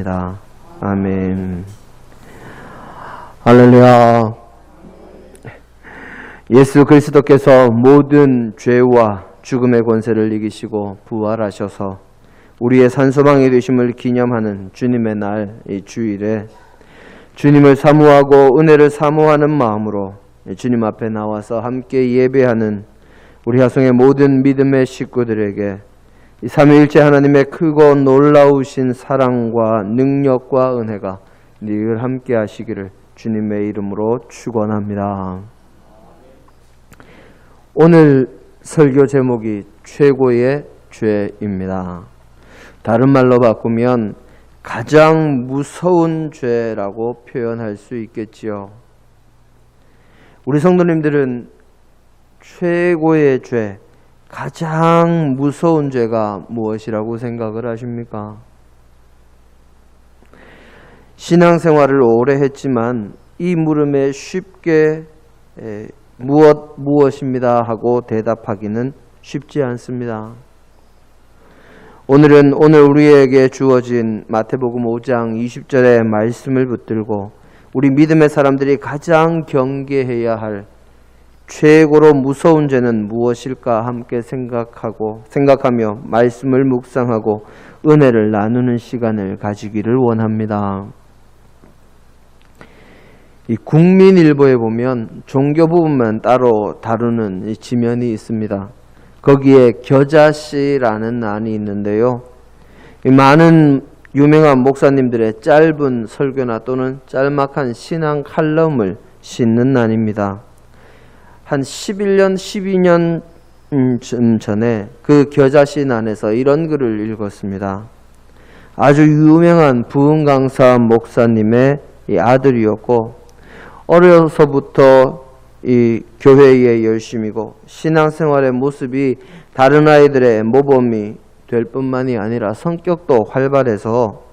기도드립니다. 아멘. 할렐루야. 예수 그리스도께서 모든 죄와 죽음의 권세를 이기시고 부활하셔서 우리의 산소망이 되심을 기념하는 주님의 날, 이 주일에 주님을 사모하고 은혜를 사모하는 마음으로 주님 앞에 나와서 함께 예배하는 우리 화성의 모든 믿음의 식구들에게 이 삼위일체 하나님의 크고 놀라우신 사랑과 능력과 은혜가 늘 함께 하시기를 주님의 이름으로 축원합니다. 오늘 설교 제목이 최고의 죄입니다. 다른 말로 바꾸면 가장 무서운 죄라고 표현할 수 있겠지요. 우리 성도님들은 최고의 죄, 가장 무서운 죄가 무엇이라고 생각을 하십니까? 신앙생활을 오래 했지만 이 물음에 쉽게 무엇입니다 하고 대답하기는 쉽지 않습니다. 오늘 우리에게 주어진 마태복음 5장 20절의 말씀을 붙들고 우리 믿음의 사람들이 가장 경계해야 할 최고로 무서운 죄는 무엇일까 함께 생각하며 말씀을 묵상하고 은혜를 나누는 시간을 가지기를 원합니다. 이 국민일보에 보면 종교 부분만 따로 다루는 이 지면이 있습니다. 거기에 겨자씨라는 난이 있는데요. 많은 유명한 목사님들의 짧은 설교나 또는 짤막한 신앙 칼럼을 싣는 난입니다. 한 11년, 12년 전에 그 겨자씨 난에서 이런 글을 읽었습니다. 아주 유명한 부흥 강사 목사님의 아들이었고 어려서부터 이 교회에 열심이고 신앙생활의 모습이 다른 아이들의 모범이 될 뿐만이 아니라 성격도 활발해서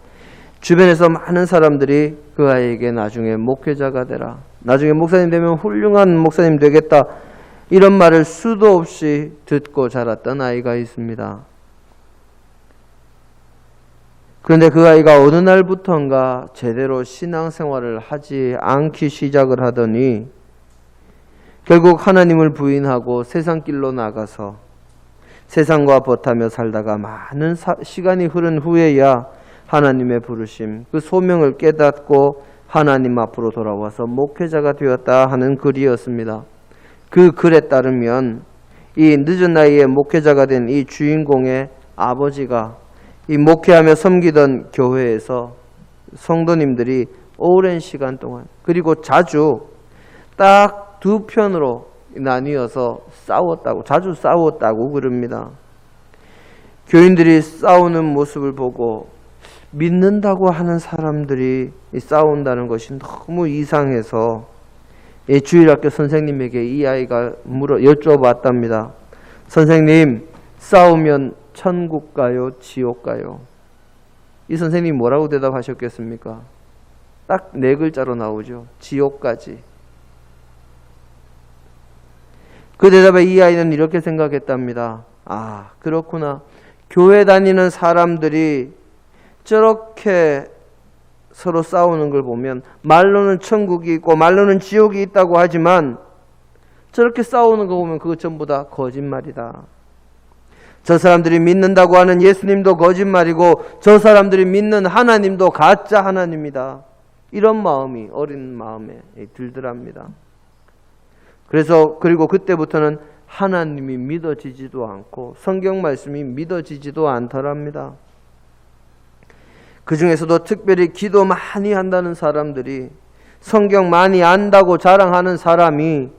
주변에서 많은 사람들이 그 아이에게 나중에 목회자가 되라, 나중에 목사님 되면 훌륭한 목사님 되겠다, 이런 말을 수도 없이 듣고 자랐던 아이가 있습니다. 그런데 그 아이가 어느 날부터인가 제대로 신앙생활을 하지 않기 시작을 하더니 결국 하나님을 부인하고 세상길로 나가서 세상과 버타며 살다가 많은 시간이 흐른 후에야 하나님의 부르심, 그 소명을 깨닫고 하나님 앞으로 돌아와서 목회자가 되었다 하는 글이었습니다. 그 글에 따르면 이 늦은 나이에 목회자가 된 이 주인공의 아버지가 이 목회하며 섬기던 교회에서 성도님들이 오랜 시간 동안 그리고 자주 딱 두 편으로 나뉘어서 자주 싸웠다고 그럽니다. 교인들이 싸우는 모습을 보고 믿는다고 하는 사람들이 싸운다는 것이 너무 이상해서 주일학교 선생님에게 이 아이가 여쭤봤답니다. 선생님, 싸우면 천국 가요? 지옥 가요? 이 선생님이 뭐라고 대답하셨겠습니까? 딱 4글자로 나오죠. 지옥까지. 그 대답에 이 아이는 이렇게 생각했답니다. 아, 그렇구나. 교회 다니는 사람들이 저렇게 서로 싸우는 걸 보면 말로는 천국이 있고 말로는 지옥이 있다고 하지만 저렇게 싸우는 거 보면 그거 전부 다 거짓말이다. 저 사람들이 믿는다고 하는 예수님도 거짓말이고 저 사람들이 믿는 하나님도 가짜 하나님이다. 이런 마음이 어린 마음에 들더랍니다. 그리고 그때부터는 하나님이 믿어지지도 않고 성경 말씀이 믿어지지도 않더랍니다. 그 중에서도 특별히 기도 많이 한다는 사람들이, 성경 많이 안다고 자랑하는 사람이,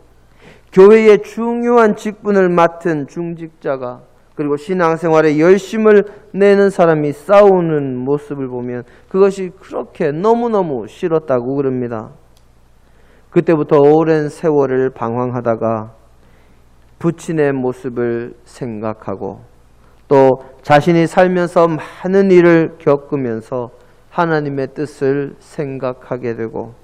교회의 중요한 직분을 맡은 중직자가, 그리고 신앙생활에 열심을 내는 사람이 싸우는 모습을 보면 그것이 그렇게 너무너무 싫었다고 그럽니다. 그때부터 오랜 세월을 방황하다가 부친의 모습을 생각하고 또 자신이 살면서 많은 일을 겪으면서 하나님의 뜻을 생각하게 되고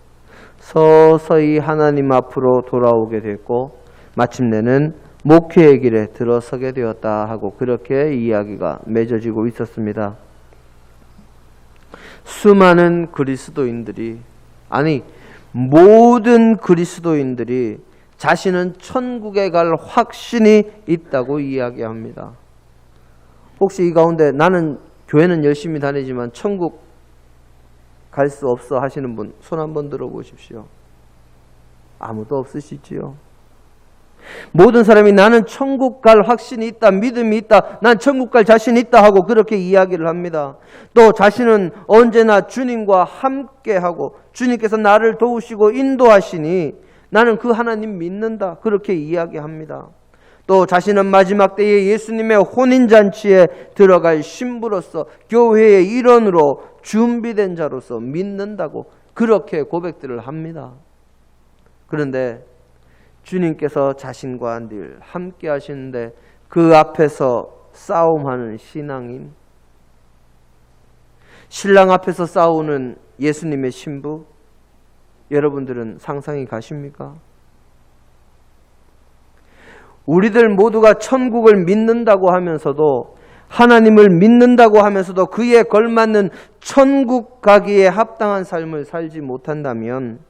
서서히 하나님 앞으로 돌아오게 됐고 마침내는 목회의 길에 들어서게 되었다 하고 그렇게 이야기가 맺어지고 있었습니다. 수많은 그리스도인들이, 아니 모든 그리스도인들이 자신은 천국에 갈 확신이 있다고 이야기합니다. 혹시 이 가운데 나는 교회는 열심히 다니지만 천국 갈 수 없어 하시는 분 손 한번 들어보십시오. 아무도 없으시지요. 모든 사람이 나는 천국 갈 확신이 있다, 믿음이 있다, 난 천국 갈 자신이 있다 하고 그렇게 이야기를 합니다. 또 자신은 언제나 주님과 함께하고 주님께서 나를 도우시고 인도하시니 나는 그 하나님 믿는다, 그렇게 이야기합니다. 또 자신은 마지막 때에 예수님의 혼인잔치에 들어갈 신부로서 교회의 일원으로 준비된 자로서 믿는다고 그렇게 고백들을 합니다. 그런데 주님께서 자신과 늘 함께 하시는데 그 앞에서 싸움하는 신앙인, 신랑 앞에서 싸우는 예수님의 신부, 여러분들은 상상이 가십니까? 우리들 모두가 천국을 믿는다고 하면서도, 하나님을 믿는다고 하면서도 그에 걸맞는 천국 가기에 합당한 삶을 살지 못한다면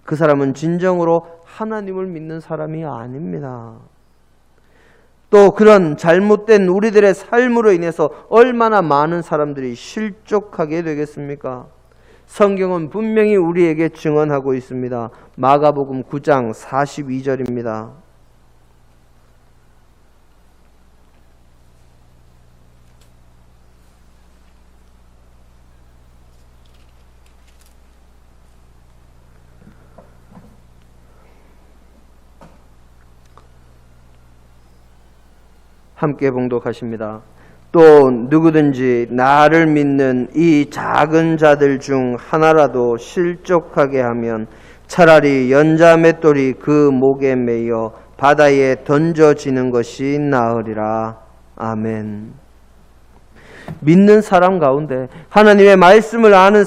그 사람은 진정으로 하나님을 믿는 사람이 아닙니다. 또 그런 잘못된 우리들의 삶으로 인해서 얼마나 많은 사람들이 실족하게 되겠습니까? 성경은 분명히 우리에게 증언하고 있습니다. 마가복음 9장 42절입니다. 함께 봉독하십니다. 또 누구든지 나를 믿는 이 작은 자들 중 하나라도 실족하게 하면 차라리 연자 맷돌이 그 목에 매여 바다에 던져지는 것이 나으리라. 아멘. 믿는 사람 가운데, 하나님의 말씀을 아는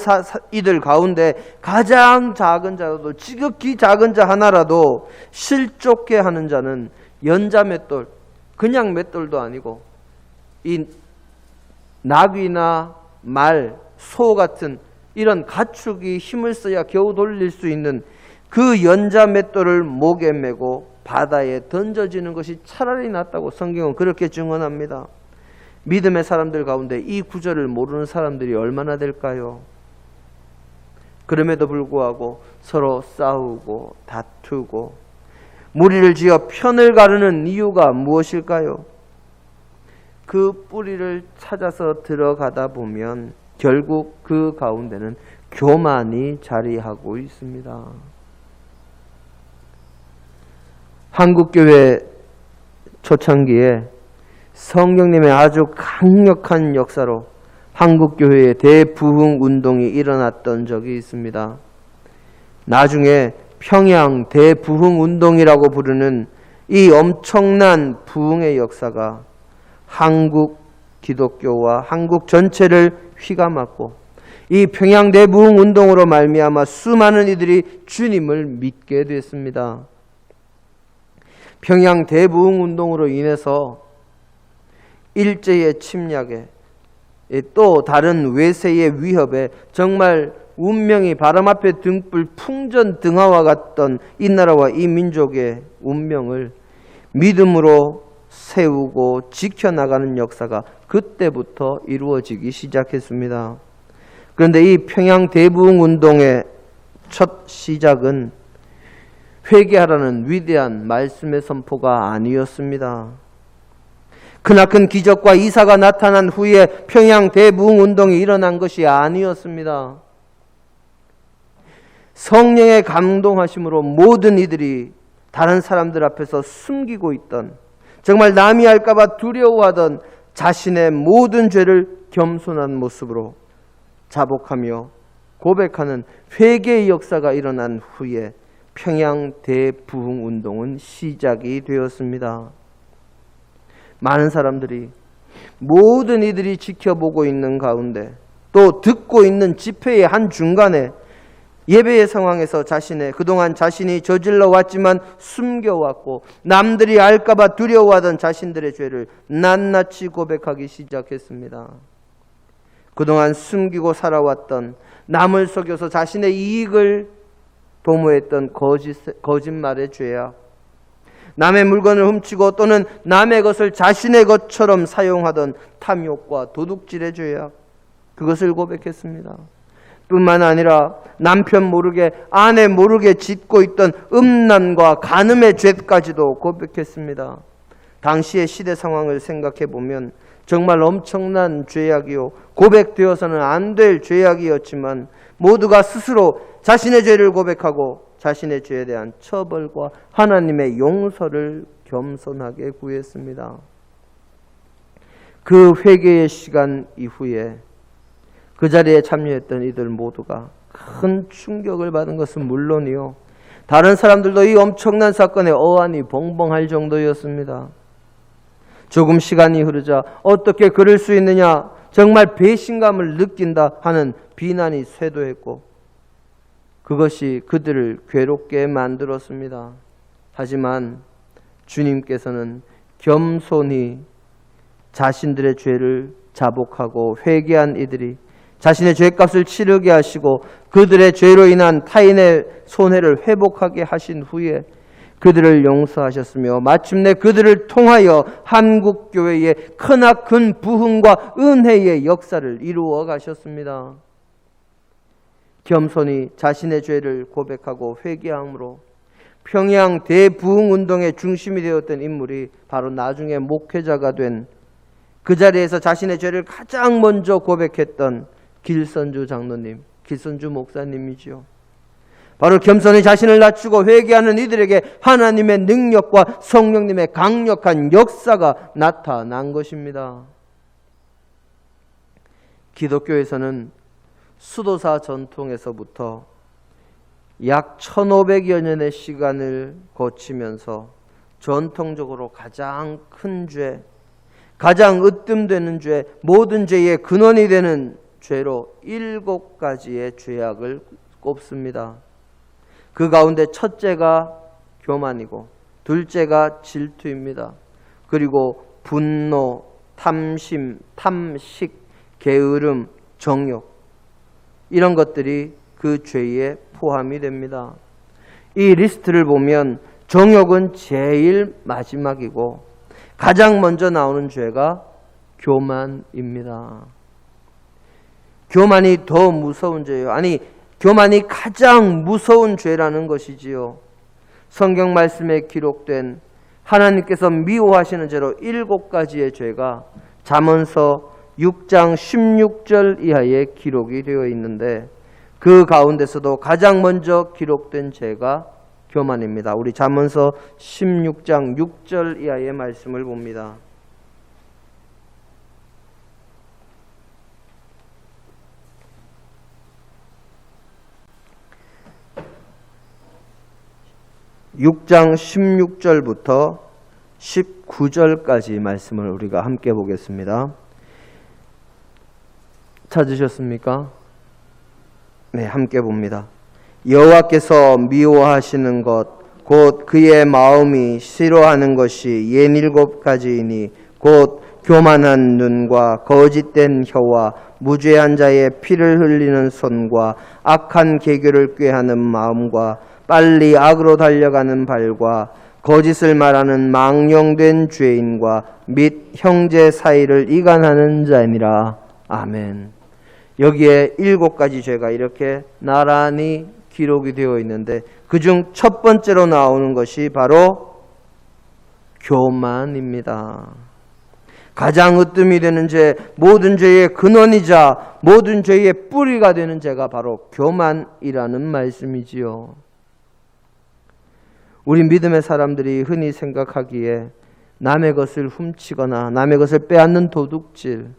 이들 가운데 가장 작은 자라도, 지극히 작은 자 하나라도 실족해 하는 자는 연자 맷돌, 그냥 맷돌도 아니고 이 나귀나 말, 소 같은 이런 가축이 힘을 써야 겨우 돌릴 수 있는 그 연자 맷돌을 목에 메고 바다에 던져지는 것이 차라리 낫다고 성경은 그렇게 증언합니다. 믿음의 사람들 가운데 이 구절을 모르는 사람들이 얼마나 될까요? 그럼에도 불구하고 서로 싸우고 다투고 무리를 지어 편을 가르는 이유가 무엇일까요? 그 뿌리를 찾아서 들어가다 보면 결국 그 가운데는 교만이 자리하고 있습니다. 한국교회 초창기에 성령님의 아주 강력한 역사로 한국교회의 대부흥운동이 일어났던 적이 있습니다. 나중에 평양 대부흥운동이라고 부르는 이 엄청난 부흥의 역사가 한국 기독교와 한국 전체를 휘감았고 이 평양 대부흥운동으로 말미암아 수많은 이들이 주님을 믿게 됐습니다. 평양 대부흥운동으로 인해서 일제의 침략에 또 다른 외세의 위협에 정말 운명이 바람 앞에 등불 풍전등화와 같던 이 나라와 이 민족의 운명을 믿음으로 세우고 지켜나가는 역사가 그때부터 이루어지기 시작했습니다. 그런데 이 평양 대부흥운동의 첫 시작은 회개하라는 위대한 말씀의 선포가 아니었습니다. 크나큰 기적과 이사가 나타난 후에 평양 대부흥운동이 일어난 것이 아니었습니다. 성령의 감동하심으로 모든 이들이 다른 사람들 앞에서 숨기고 있던, 정말 남이 알까봐 두려워하던 자신의 모든 죄를 겸손한 모습으로 자복하며 고백하는 회개의 역사가 일어난 후에 평양 대부흥운동은 시작이 되었습니다. 많은 사람들이, 모든 이들이 지켜보고 있는 가운데 또 듣고 있는 집회의 한중간에 예배의 상황에서 그동안 자신이 저질러 왔지만 숨겨왔고 남들이 알까봐 두려워하던 자신들의 죄를 낱낱이 고백하기 시작했습니다. 그동안 숨기고 살아왔던, 남을 속여서 자신의 이익을 도모했던 거짓말의 죄악, 남의 물건을 훔치고 또는 남의 것을 자신의 것처럼 사용하던 탐욕과 도둑질의 죄악, 그것을 고백했습니다. 뿐만 아니라 남편 모르게, 아내 모르게 짓고 있던 음란과 간음의 죄까지도 고백했습니다. 당시의 시대 상황을 생각해 보면 정말 엄청난 죄악이요, 고백되어서는 안 될 죄악이었지만 모두가 스스로 자신의 죄를 고백하고 자신의 죄에 대한 처벌과 하나님의 용서를 겸손하게 구했습니다. 그 회개의 시간 이후에 그 자리에 참여했던 이들 모두가 큰 충격을 받은 것은 물론이요, 다른 사람들도 이 엄청난 사건에 어안이 벙벙할 정도였습니다. 조금 시간이 흐르자 어떻게 그럴 수 있느냐, 정말 배신감을 느낀다 하는 비난이 쇄도했고 그것이 그들을 괴롭게 만들었습니다. 하지만 주님께서는 겸손히 자신들의 죄를 자복하고 회개한 이들이 자신의 죄값을 치르게 하시고 그들의 죄로 인한 타인의 손해를 회복하게 하신 후에 그들을 용서하셨으며 마침내 그들을 통하여 한국교회의 크나큰 부흥과 은혜의 역사를 이루어 가셨습니다. 겸손히 자신의 죄를 고백하고 회개함으로 평양 대부흥운동의 중심이 되었던 인물이 바로 나중에 목회자가 된, 그 자리에서 자신의 죄를 가장 먼저 고백했던 길선주 장로님, 길선주 목사님이지요. 바로 겸손히 자신을 낮추고 회개하는 이들에게 하나님의 능력과 성령님의 강력한 역사가 나타난 것입니다. 기독교에서는 수도사 전통에서부터 약 1500여 년의 시간을 거치면서 전통적으로 가장 큰 죄, 가장 으뜸되는 죄, 모든 죄의 근원이 되는 죄로 7가지의 죄악을 꼽습니다. 그 가운데 첫째가 교만이고, 둘째가 질투입니다. 그리고 분노, 탐심, 탐식, 게으름, 정욕, 이런 것들이 그 죄에 포함이 됩니다. 이 리스트를 보면 정욕은 제일 마지막이고 가장 먼저 나오는 죄가 교만입니다. 교만이 더 무서운 죄예요. 아니, 교만이 가장 무서운 죄라는 것이지요. 성경 말씀에 기록된 하나님께서 미워하시는 죄로 7가지의 죄가 잠언서 6장 16절 이하에 기록이 되어 있는데 그 가운데서도 가장 먼저 기록된 죄가 교만입니다. 우리 잠언서 16장 6절 이하의 말씀을 봅니다. (6장) 16절부터 19절까지 말씀을 우리가 함께 보겠습니다. 찾으셨습니까? 네, 함께 봅니다. 여호와께서 미워하시는 것 곧 그의 마음이 싫어하는 것이 67가지이니 곧 교만한 눈과 거짓된 혀와 무죄한 자의 피를 흘리는 손과 악한 계교를 꾀하는 마음과 빨리 악으로 달려가는 발과 거짓을 말하는 망령된 죄인과 및 형제 사이를 이간하는 자니라. 아멘. 여기에 7가지 죄가 이렇게 나란히 기록이 되어 있는데 그중 첫 번째로 나오는 것이 바로 교만입니다. 가장 으뜸이 되는 죄, 모든 죄의 근원이자 모든 죄의 뿌리가 되는 죄가 바로 교만이라는 말씀이지요. 우리 믿음의 사람들이 흔히 생각하기에 남의 것을 훔치거나 남의 것을 빼앗는 도둑질,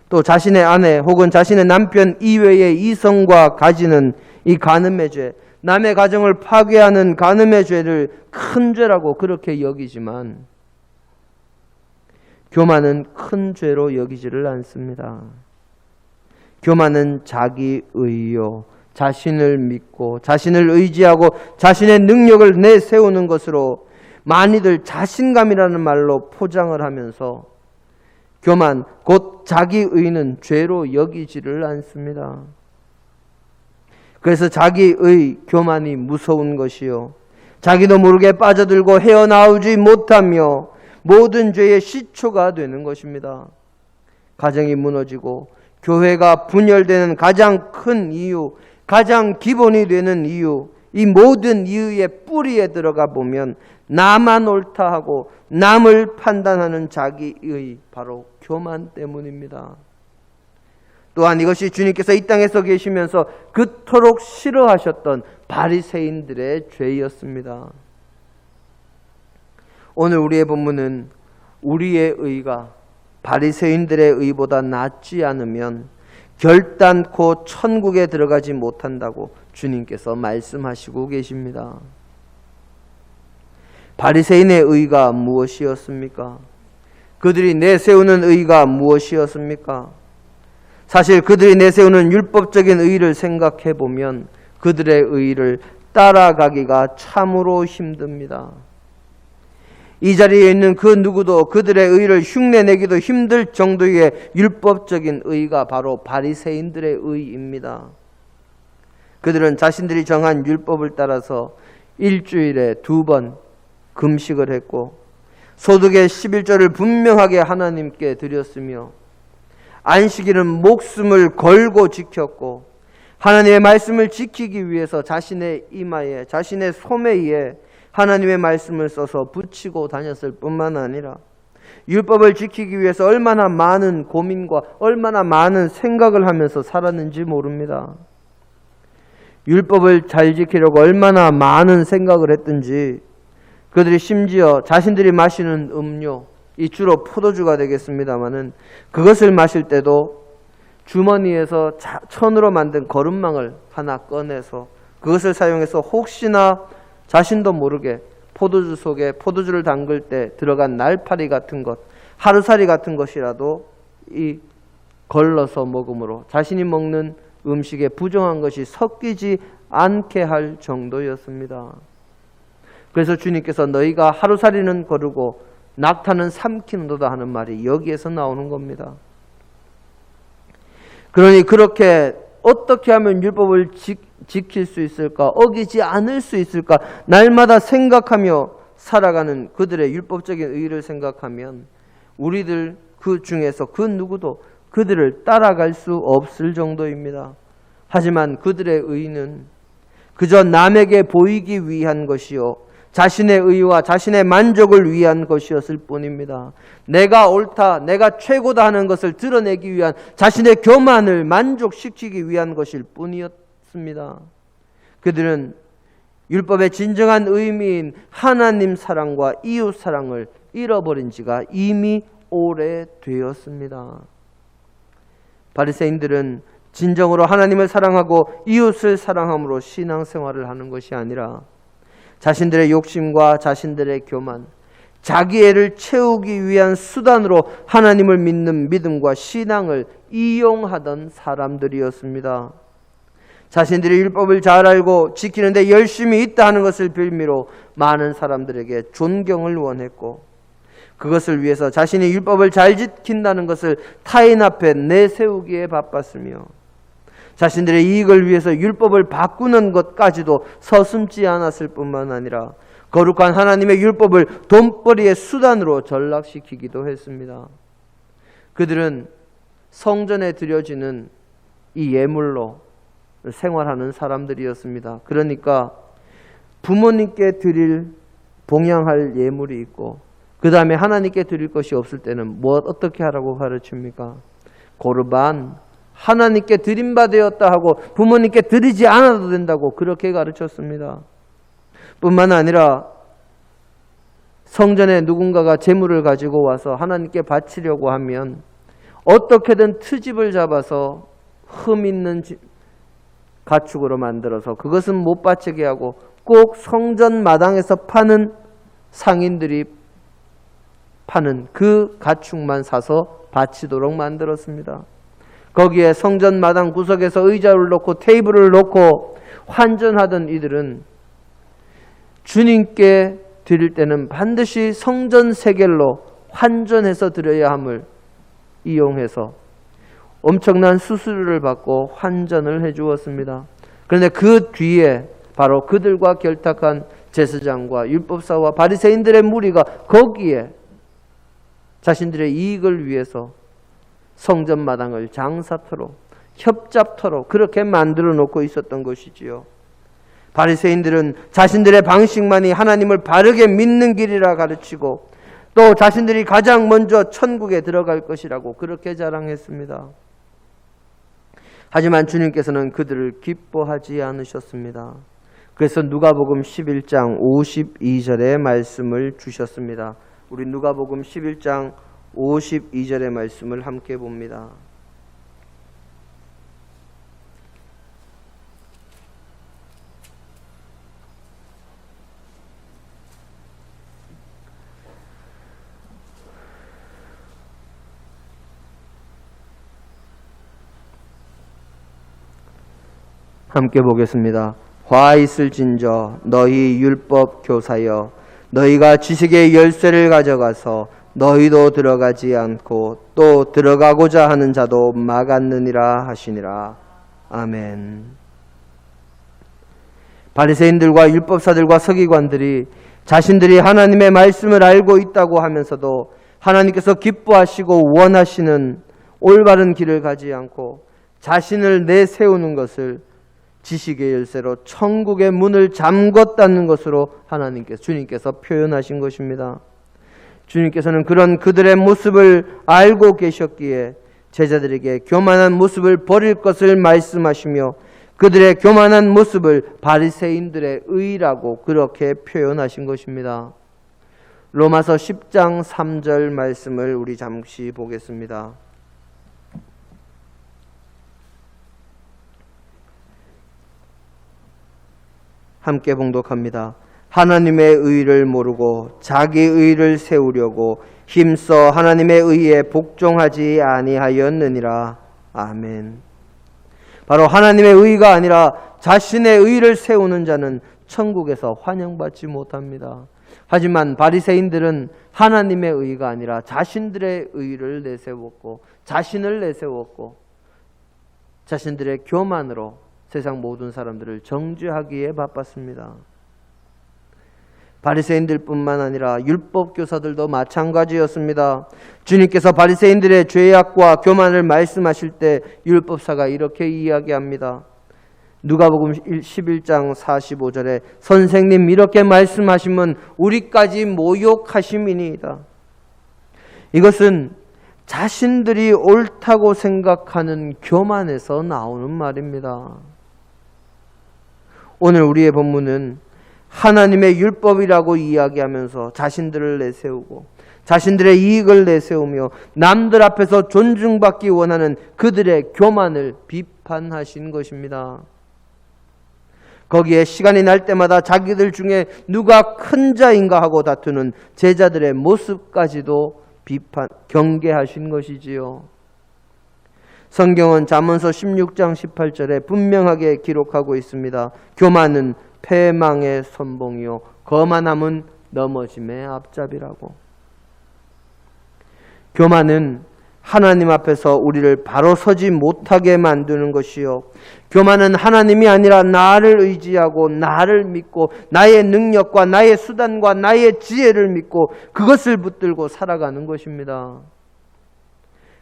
또 자신의 아내 혹은 자신의 남편 이외의 이성과 가지는 이 간음의 죄, 남의 가정을 파괴하는 간음의 죄를 큰 죄라고 그렇게 여기지만 교만은 큰 죄로 여기지를 않습니다. 교만은 자기 의요, 자신을 믿고 자신을 의지하고 자신의 능력을 내세우는 것으로 많이들 자신감이라는 말로 포장을 하면서 교만 곧 자기의는 죄로 여기지를 않습니다. 그래서 자기의 교만이 무서운 것이요, 자기도 모르게 빠져들고 헤어나오지 못하며 모든 죄의 시초가 되는 것입니다. 가정이 무너지고 교회가 분열되는 가장 큰 이유, 가장 기본이 되는 이유, 이 모든 이유의 뿌리에 들어가 보면 나만 옳다 하고 남을 판단하는 자기의 바로 교만 때문입니다. 또한 이것이 주님께서 이 땅에서 계시면서 그토록 싫어하셨던 바리새인들의 죄였습니다. 오늘 우리의 본문은 우리의 의가 바리새인들의 의보다 낫지 않으면 결단코 천국에 들어가지 못한다고 주님께서 말씀하시고 계십니다. 바리새인의 의가 무엇이었습니까? 그들이 내세우는 의가 무엇이었습니까? 사실 그들이 내세우는 율법적인 의를 생각해 보면 그들의 의를 따라가기가 참으로 힘듭니다. 이 자리에 있는 그 누구도 그들의 의를 흉내내기도 힘들 정도의 율법적인 의가 바로 바리새인들의 의입니다. 그들은 자신들이 정한 율법을 따라서 일주일에 2번 금식을 했고 소득의 11조를 분명하게 하나님께 드렸으며 안식일은 목숨을 걸고 지켰고 하나님의 말씀을 지키기 위해서 자신의 이마에, 자신의 소매에 하나님의 말씀을 써서 붙이고 다녔을 뿐만 아니라 율법을 지키기 위해서 얼마나 많은 고민과 얼마나 많은 생각을 하면서 살았는지 모릅니다. 율법을 잘 지키려고 얼마나 많은 생각을 했든지 그들이 심지어 자신들이 마시는 음료, 이 주로 포도주가 되겠습니다마는 그것을 마실 때도 주머니에서 천으로 만든 거름망을 하나 꺼내서 그것을 사용해서 혹시나 자신도 모르게 포도주 속에 포도주를 담글 때 들어간 날파리 같은 것, 하루살이 같은 것이라도 이 걸러서 먹음으로 자신이 먹는 음식에 부정한 것이 섞이지 않게 할 정도였습니다. 그래서 주님께서 너희가 하루살이는 거르고 낙타는 삼키는도다 하는 말이 여기에서 나오는 겁니다. 그러니 그렇게 어떻게 하면 율법을 지킬 수 있을까? 어기지 않을 수 있을까? 날마다 생각하며 살아가는 그들의 율법적인 의의를 생각하면 우리들 그 중에서 그 누구도 그들을 따라갈 수 없을 정도입니다. 하지만 그들의 의의는 그저 남에게 보이기 위한 것이요 자신의 의와 자신의 만족을 위한 것이었을 뿐입니다. 내가 옳다, 내가 최고다 하는 것을 드러내기 위한 자신의 교만을 만족시키기 위한 것일 뿐이었습니다. 그들은 율법의 진정한 의미인 하나님 사랑과 이웃 사랑을 잃어버린 지가 이미 오래되었습니다. 바리새인들은 진정으로 하나님을 사랑하고 이웃을 사랑함으로 신앙생활을 하는 것이 아니라 자신들의 욕심과 자신들의 교만, 자기애를 채우기 위한 수단으로 하나님을 믿는 믿음과 신앙을 이용하던 사람들이었습니다. 자신들이 율법을 잘 알고 지키는데 열심히 있다 하는 것을 빌미로 많은 사람들에게 존경을 원했고 그것을 위해서 자신이 율법을 잘 지킨다는 것을 타인 앞에 내세우기에 바빴으며 자신들의 이익을 위해서 율법을 바꾸는 것까지도 서슴지 않았을 뿐만 아니라 거룩한 하나님의 율법을 돈벌이의 수단으로 전락시키기도 했습니다. 그들은 성전에 드려지는 이 예물로 생활하는 사람들이었습니다. 그러니까 부모님께 드릴 봉양할 예물이 있고 그 다음에 하나님께 드릴 것이 없을 때는 어떻게 하라고 가르칩니까? 고르반, 하나님께 드림받되었다 하고 부모님께 드리지 않아도 된다고 그렇게 가르쳤습니다. 뿐만 아니라 성전에 누군가가 제물을 가지고 와서 하나님께 바치려고 하면 어떻게든 트집을 잡아서 흠 있는 가축으로 만들어서 그것은 못 바치게 하고 꼭 성전 마당에서 파는 상인들이 파는 그 가축만 사서 바치도록 만들었습니다. 거기에 성전 마당 구석에서 의자를 놓고 테이블을 놓고 환전하던 이들은 주님께 드릴 때는 반드시 성전 세겔로 환전해서 드려야 함을 이용해서 엄청난 수수료를 받고 환전을 해 주었습니다. 그런데 그 뒤에 바로 그들과 결탁한 제사장과 율법사와 바리새인들의 무리가 거기에 자신들의 이익을 위해서 성전 마당을 장사터로 협잡터로 그렇게 만들어 놓고 있었던 것이지요. 바리새인들은 자신들의 방식만이 하나님을 바르게 믿는 길이라 가르치고 또 자신들이 가장 먼저 천국에 들어갈 것이라고 그렇게 자랑했습니다. 하지만 주님께서는 그들을 기뻐하지 않으셨습니다. 그래서 누가복음 11장 52절의 말씀을 주셨습니다. 우리 누가복음 11장 52절의 말씀을 함께 봅니다. 함께 보겠습니다. 화 있을진저 너희 율법 교사여 너희가 지식의 열쇠를 가져가서 너희도 들어가지 않고 또 들어가고자 하는 자도 막았느니라 하시니라. 아멘. 바리새인들과 율법사들과 서기관들이 자신들이 하나님의 말씀을 알고 있다고 하면서도 하나님께서 기뻐하시고 원하시는 올바른 길을 가지 않고 자신을 내세우는 것을 지식의 열쇠로 천국의 문을 잠궜다는 것으로 주님께서 표현하신 것입니다. 주님께서는 그런 그들의 모습을 알고 계셨기에 제자들에게 교만한 모습을 버릴 것을 말씀하시며 그들의 교만한 모습을 바리새인들의 의라고 그렇게 표현하신 것입니다. 로마서 10장 3절 말씀을 우리 잠시 보겠습니다. 함께 봉독합니다. 하나님의 의를 모르고 자기 의를 세우려고 힘써 하나님의 의에 복종하지 아니하였느니라. 아멘. 바로 하나님의 의가 아니라 자신의 의를 세우는 자는 천국에서 환영받지 못합니다. 하지만 바리새인들은 하나님의 의가 아니라 자신들의 의를 내세웠고 자신을 내세웠고 자신들의 교만으로 세상 모든 사람들을 정죄하기에 바빴습니다. 바리새인들뿐만 아니라 율법 교사들도 마찬가지였습니다. 주님께서 바리새인들의 죄악과 교만을 말씀하실 때 율법사가 이렇게 이야기합니다. 누가복음 11장 45절에 선생님 이렇게 말씀하시면 우리까지 모욕하심이니이다. 이것은 자신들이 옳다고 생각하는 교만에서 나오는 말입니다. 오늘 우리의 본문은 하나님의 율법이라고 이야기하면서 자신들을 내세우고 자신들의 이익을 내세우며 남들 앞에서 존중받기 원하는 그들의 교만을 비판하신 것입니다. 거기에 시간이 날 때마다 자기들 중에 누가 큰 자인가 하고 다투는 제자들의 모습까지도 경계하신 것이지요. 성경은 잠언서 16장 18절에 분명하게 기록하고 있습니다. 교만은 패망의 선봉이요 거만함은 넘어짐의 앞잡이라고. 교만은 하나님 앞에서 우리를 바로 서지 못하게 만드는 것이요 교만은 하나님이 아니라 나를 의지하고 나를 믿고 나의 능력과 나의 수단과 나의 지혜를 믿고 그것을 붙들고 살아가는 것입니다.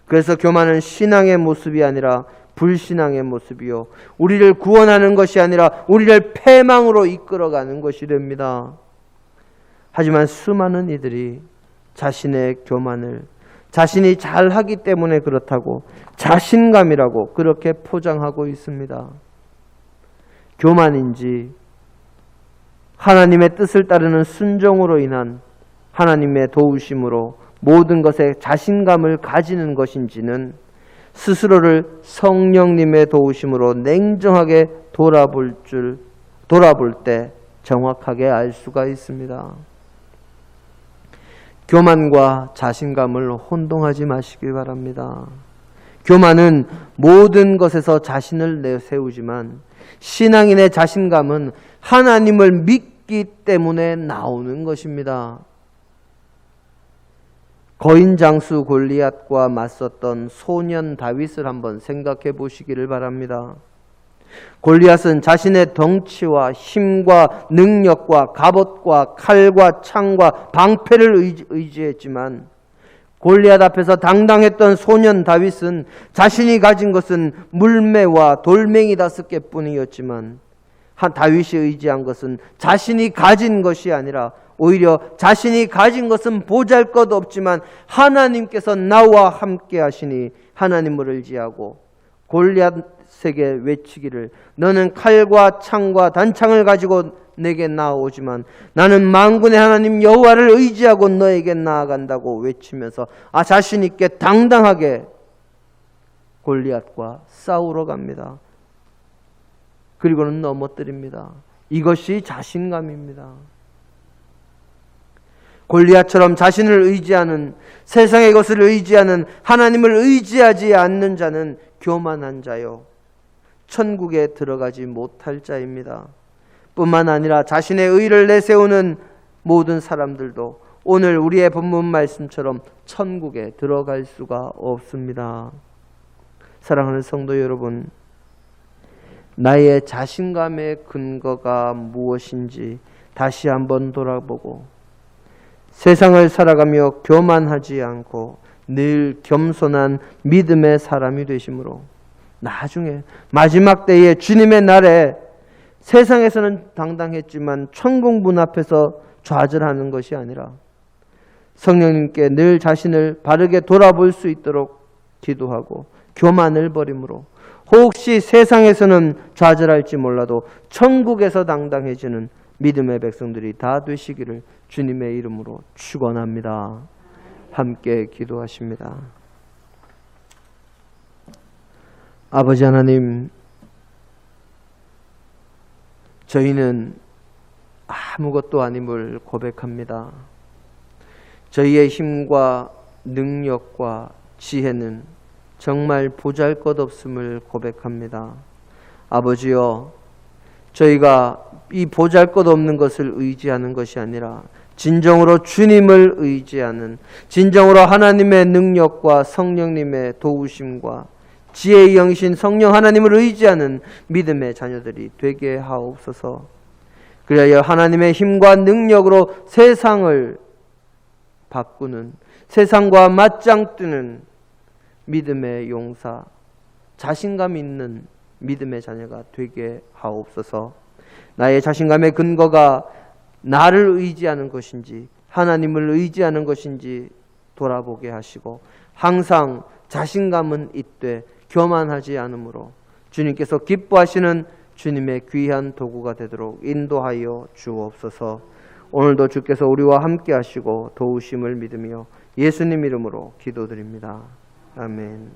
그래서 교만은 신앙의 모습이 아니라 불신앙의 모습이요 우리를 구원하는 것이 아니라 우리를 패망으로 이끌어가는 것이 됩니다. 하지만 수많은 이들이 자신의 교만을 자신이 잘하기 때문에 그렇다고 자신감이라고 그렇게 포장하고 있습니다. 교만인지 하나님의 뜻을 따르는 순종으로 인한 하나님의 도우심으로 모든 것에 자신감을 가지는 것인지는 스스로를 성령님의 도우심으로 냉정하게 돌아볼 때 정확하게 알 수가 있습니다. 교만과 자신감을 혼동하지 마시기 바랍니다. 교만은 모든 것에서 자신을 내세우지만 신앙인의 자신감은 하나님을 믿기 때문에 나오는 것입니다. 거인 장수 골리앗과 맞섰던 소년 다윗을 한번 생각해 보시기를 바랍니다. 골리앗은 자신의 덩치와 힘과 능력과 갑옷과 칼과 창과 방패를 의지했지만 골리앗 앞에서 당당했던 소년 다윗은 자신이 가진 것은 물매와 돌멩이 5개뿐이었지만 다윗이 의지한 것은 자신이 가진 것이 아니라 오히려 자신이 가진 것은 보잘것없지만 하나님께서 나와 함께 하시니 하나님을 의지하고 골리앗에게 외치기를 너는 칼과 창과 단창을 가지고 내게 나아오지만 나는 만군의 하나님 여호와를 의지하고 너에게 나아간다고 외치면서 자신 있게 당당하게 골리앗과 싸우러 갑니다. 그리고는 넘어뜨립니다. 이것이 자신감입니다. 골리앗처럼 자신을 의지하는, 세상의 것을 의지하는, 하나님을 의지하지 않는 자는 교만한 자요 천국에 들어가지 못할 자입니다. 뿐만 아니라 자신의 의를 내세우는 모든 사람들도 오늘 우리의 본문 말씀처럼 천국에 들어갈 수가 없습니다. 사랑하는 성도 여러분, 나의 자신감의 근거가 무엇인지 다시 한번 돌아보고 세상을 살아가며 교만하지 않고 늘 겸손한 믿음의 사람이 되심으로 나중에 마지막 때에 주님의 날에 세상에서는 당당했지만 천국 문 앞에서 좌절하는 것이 아니라 성령님께 늘 자신을 바르게 돌아볼 수 있도록 기도하고 교만을 버림으로 혹시 세상에서는 좌절할지 몰라도 천국에서 당당해지는 믿음의 백성들이 다 되시기를 주님의 이름으로 축원합니다. 함께 기도하십니다. 아버지 하나님, 저희는 아무것도 아님을 고백합니다. 저희의 힘과 능력과 지혜는 정말 보잘것없음을 고백합니다. 아버지여, 저희가 이 보잘것없는 것을 의지하는 것이 아니라 진정으로 주님을 의지하는, 진정으로 하나님의 능력과 성령님의 도우심과 지혜의 영이신 성령 하나님을 의지하는 믿음의 자녀들이 되게 하옵소서. 그래야 하나님의 힘과 능력으로 세상을 바꾸는, 세상과 맞짱 뜨는 믿음의 용사, 자신감 있는 믿음의 자녀가 되게 하옵소서. 나의 자신감의 근거가 나를 의지하는 것인지 하나님을 의지하는 것인지 돌아보게 하시고 항상 자신감은 있되 교만하지 않으므로 주님께서 기뻐하시는 주님의 귀한 도구가 되도록 인도하여 주옵소서. 오늘도 주께서 우리와 함께 하시고 도우심을 믿으며 예수님 이름으로 기도드립니다. 아멘.